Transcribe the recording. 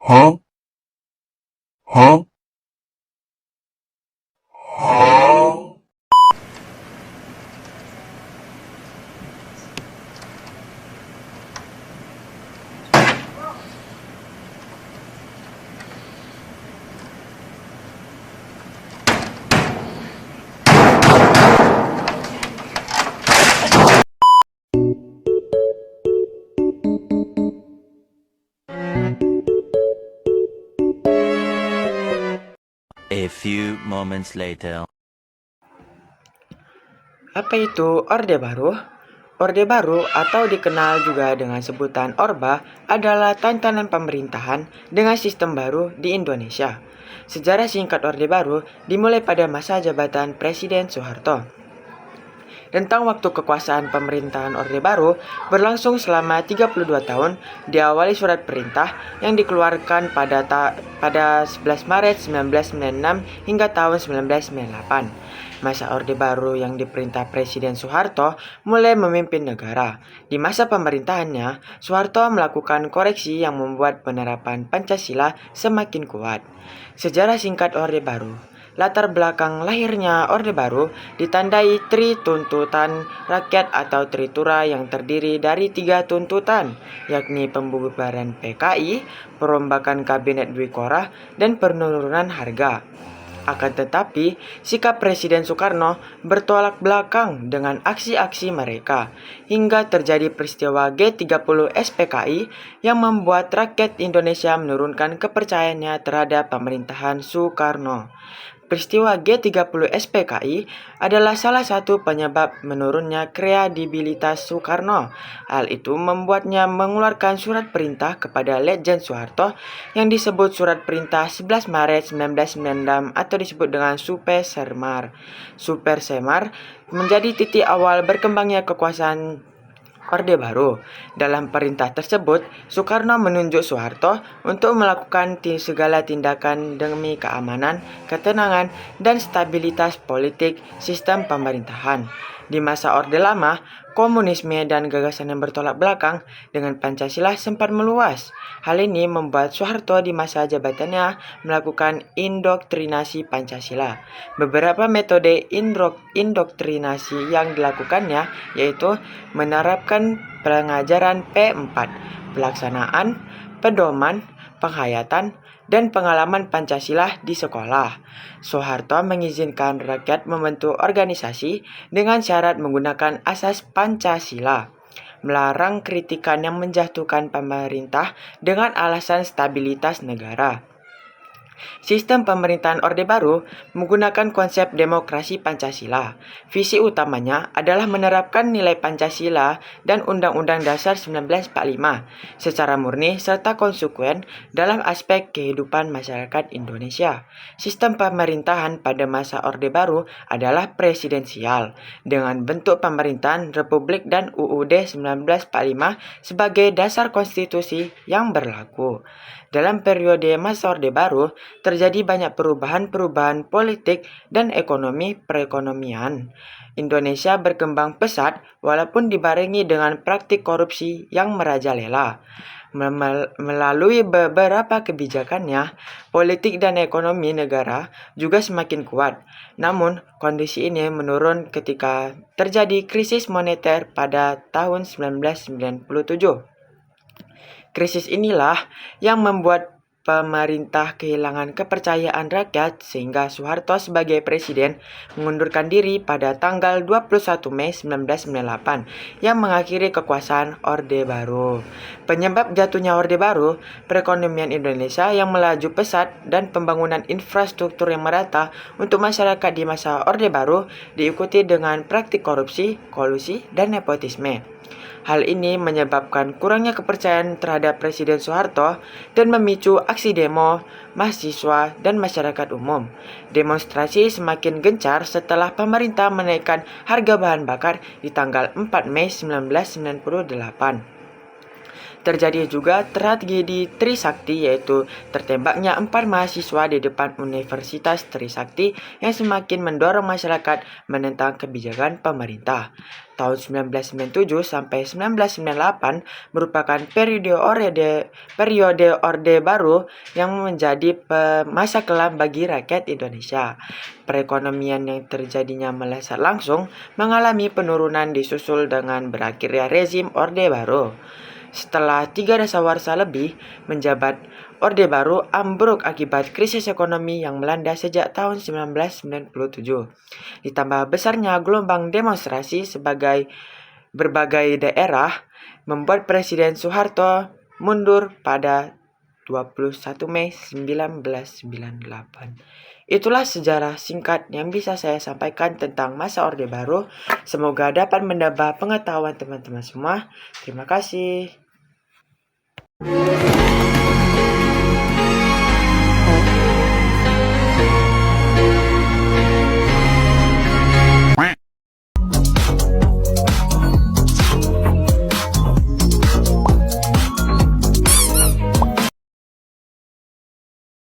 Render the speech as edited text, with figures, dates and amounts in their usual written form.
Huh? Huh? Huh? A few moments later. Apa itu Orde Baru? Orde Baru atau dikenal juga dengan sebutan Orba adalah tantangan pemerintahan dengan sistem baru di Indonesia. Sejarah singkat Orde Baru dimulai pada masa jabatan Presiden Soeharto. Rentang waktu kekuasaan pemerintahan Orde Baru berlangsung selama 32 tahun, diawali surat perintah yang dikeluarkan pada 11 Maret 1996 hingga tahun 1998. Masa Orde Baru yang diperintah Presiden Soeharto mulai memimpin negara. Di masa pemerintahannya, Soeharto melakukan koreksi yang membuat penerapan Pancasila semakin kuat. Sejarah singkat Orde Baru. Latar belakang lahirnya Orde Baru ditandai Tri Tuntutan Rakyat atau Tritura yang terdiri dari 3 tuntutan, yakni pembubaran PKI, perombakan Kabinet Dwi Korah, dan penurunan harga. Akan tetapi, sikap Presiden Soekarno bertolak belakang dengan aksi-aksi mereka, hingga terjadi peristiwa G30 SPKI yang membuat rakyat Indonesia menurunkan kepercayaannya terhadap pemerintahan Soekarno. Peristiwa G30 SPKI adalah salah satu penyebab menurunnya kredibilitas Soekarno. Hal itu membuatnya mengeluarkan surat perintah kepada Letjen Soeharto yang disebut Surat Perintah 11 Maret 1996 atau disebut dengan Super Semar. Super Semar menjadi titik awal berkembangnya kekuasaan Orde Baru. Dalam perintah tersebut, Soekarno menunjuk Soeharto untuk melakukan segala tindakan demi keamanan, ketenangan, dan stabilitas politik sistem pemerintahan. Di masa Orde Lama, komunisme dan gagasan yang bertolak belakang dengan Pancasila sempat meluas. Hal ini membuat Soeharto di masa jabatannya melakukan indoktrinasi Pancasila. Beberapa metode indoktrinasi yang dilakukannya yaitu menerapkan pengajaran P4, pelaksanaan, pedoman, penghayatan, dan pengalaman Pancasila di sekolah. Soeharto mengizinkan rakyat membentuk organisasi dengan syarat menggunakan asas Pancasila, melarang kritikan yang menjatuhkan pemerintah dengan alasan stabilitas negara. Sistem pemerintahan Orde Baru menggunakan konsep demokrasi Pancasila. Visi utamanya adalah menerapkan nilai Pancasila dan Undang-Undang Dasar 1945 secara murni serta konsekuen dalam aspek kehidupan masyarakat Indonesia. Sistem pemerintahan pada masa Orde Baru adalah presidensial dengan bentuk pemerintahan Republik dan UUD 1945 sebagai dasar konstitusi yang berlaku. Dalam periode masa Orde Baru, terjadi banyak perubahan-perubahan politik dan ekonomi perekonomian. Indonesia berkembang pesat walaupun dibarengi dengan praktik korupsi yang merajalela. Melalui beberapa kebijakannya, politik dan ekonomi negara juga semakin kuat. Namun, kondisi ini menurun ketika terjadi krisis moneter pada tahun 1997. Krisis inilah yang membuat pemerintah kehilangan kepercayaan rakyat sehingga Soeharto sebagai presiden mengundurkan diri pada tanggal 21 Mei 1998 yang mengakhiri kekuasaan Orde Baru. Penyebab jatuhnya Orde Baru, perekonomian Indonesia yang melaju pesat dan pembangunan infrastruktur yang merata untuk masyarakat di masa Orde Baru diikuti dengan praktik korupsi, kolusi, dan nepotisme. Hal ini menyebabkan kurangnya kepercayaan terhadap Presiden Soeharto dan memicu aksi demo, mahasiswa, dan masyarakat umum. Demonstrasi semakin gencar setelah pemerintah menaikkan harga bahan bakar di tanggal 4 Mei 1998. Terjadi juga tragedi Trisakti, yaitu tertembaknya 4 mahasiswa di depan Universitas Trisakti yang semakin mendorong masyarakat menentang kebijakan pemerintah. Tahun 1997 sampai 1998 merupakan periode Orde Baru yang menjadi masa kelam bagi rakyat Indonesia. Perekonomian yang terjadinya melesat langsung mengalami penurunan disusul dengan berakhirnya rezim Orde Baru. Setelah 3 dasawarsa lebih menjabat, Orde Baru ambruk akibat krisis ekonomi yang melanda sejak tahun 1997. Ditambah besarnya gelombang demonstrasi sebagai berbagai daerah, membuat Presiden Soeharto mundur pada 21 Mei 1998. Itulah sejarah singkat yang bisa saya sampaikan tentang masa Orde Baru. Semoga dapat menambah pengetahuan teman-teman semua. Terima kasih.